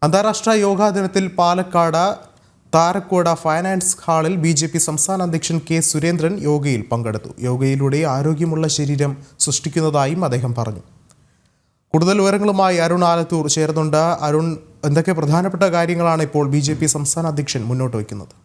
അന്താരാഷ്ട്ര യോഗാ ദിനത്തിൽ പാലക്കാട് താരക്കോട ഫൈനാൻസ് ഹാളിൽ ബിജെപി സംസ്ഥാന അധ്യക്ഷൻ കെ സുരേന്ദ്രൻ യോഗയിൽ പങ്കെടുത്തു. യോഗയിലൂടെ ആരോഗ്യമുള്ള ശരീരം സൃഷ്ടിക്കുന്നതായും അദ്ദേഹം പറഞ്ഞു. കൂടുതൽ വിവരങ്ങളുമായി അരുൺ ആലത്തൂർ ചേർന്നുണ്ട്. അരുൺ, എന്തൊക്കെ പ്രധാനപ്പെട്ട കാര്യങ്ങളാണ് ഇപ്പോൾ ബിജെപി സംസ്ഥാന അധ്യക്ഷൻ മുന്നോട്ട് വയ്ക്കുന്നത്?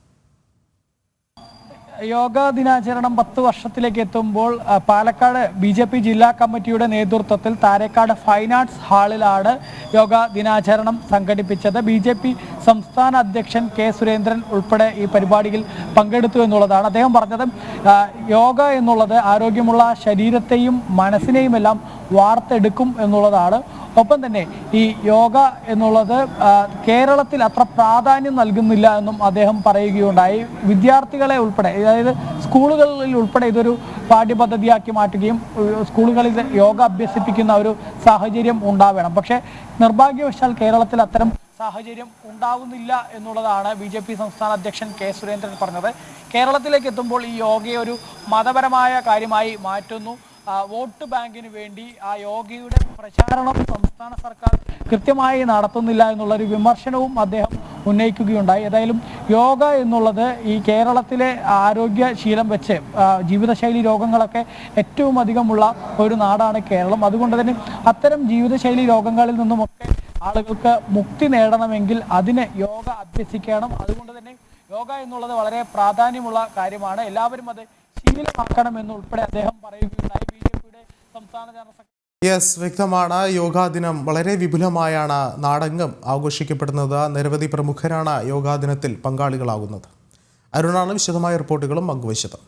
യോഗാ ദിനാചരണം 10 വർഷത്തിലേക്ക് എത്തുമ്പോൾ പാലക്കാട് BJP ജില്ലാ കമ്മിറ്റിയുടെ നേതൃത്വത്തിൽ താരേക്കാട് ഫൈൻ ആർട്സ് ഹാളിലാണ് യോഗാ ദിനാചരണം സംഘടിപ്പിച്ചത്. BJP സംസ്ഥാന അധ്യക്ഷൻ കെ സുരേന്ദ്രൻ ഉൾപ്പെടെ ഈ പരിപാടിയിൽ പങ്കെടുത്തു എന്നുള്ളതാണ്. അദ്ദേഹം പറഞ്ഞത് യോഗ എന്നുള്ളത് ആരോഗ്യമുള്ള ശരീരത്തെയും മനസ്സിനെയും എല്ലാം വാർത്തെടുക്കും എന്നുള്ളതാണ്. ഒപ്പം തന്നെ ഈ യോഗ എന്നുള്ളത് കേരളത്തിൽ അത്ര പ്രാധാന്യം നൽകുന്നില്ല എന്നും അദ്ദേഹം പറയുകയുണ്ടായി. വിദ്യാർത്ഥികളെ ഉൾപ്പെടെ, അതായത് സ്കൂളുകളിൽ ഉൾപ്പെടെ ഇതൊരു പാഠ്യപദ്ധതിയാക്കി മാറ്റുകയും സ്കൂളുകളിൽ യോഗ അഭ്യസിപ്പിക്കുന്ന ഒരു സാഹചര്യം ഉണ്ടാവണം. പക്ഷേ നിർഭാഗ്യവശാൽ കേരളത്തിൽ അത്തരം സാഹചര്യം ഉണ്ടാവുന്നില്ല എന്നുള്ളതാണ് BJP സംസ്ഥാന അധ്യക്ഷൻ കെ സുരേന്ദ്രൻ പറഞ്ഞത്. കേരളത്തിലേക്ക് എത്തുമ്പോൾ ഈ യോഗയെ ഒരു മതപരമായ കാര്യമായി മാറ്റുന്നു. വോട്ട് ബാങ്കിന് വേണ്ടി ആ യോഗയുടെ പ്രചാരണം സംസ്ഥാന സർക്കാർ കൃത്യമായി നടത്തുന്നില്ല എന്നുള്ളൊരു വിമർശനവും അദ്ദേഹം ഉന്നയിക്കുകയുണ്ടായി. ഏതായാലും യോഗ എന്നുള്ളത് ഈ കേരളത്തിലെ ആരോഗ്യശീലം വെച്ച് ജീവിതശൈലി രോഗങ്ങളൊക്കെ ഏറ്റവും അധികമുള്ള ഒരു നാടാണ് കേരളം. അതുകൊണ്ട് തന്നെ അത്തരം ജീവിതശൈലി രോഗങ്ങളിൽ നിന്നുമൊക്കെ ആളുകൾക്ക് മുക്തി നേടണമെങ്കിൽ അതിന് യോഗ അഭ്യസിക്കണം. അതുകൊണ്ട് തന്നെ യോഗ എന്നുള്ളത് വളരെ പ്രാധാന്യമുള്ള കാര്യമാണ്. എല്ലാവരും അത് ശീലമാക്കണമെന്നുൾപ്പെടെ അദ്ദേഹം പറയുകയുണ്ടായി. BJPയുടെ സംസ്ഥാന ജനറൽ സെക്രട്ടറി വ്യക്തമാണ്. യോഗാ ദിനം വളരെ വിപുലമായാണ് നാടെങ്ങും ആഘോഷിക്കപ്പെടുന്നത്. നിരവധി പ്രമുഖരാണ് യോഗാ ദിനത്തിൽ പങ്കാളികളാകുന്നത്. അരുണാണ് വിശദമായ റിപ്പോർട്ടുകളും പങ്കുവച്ചത്.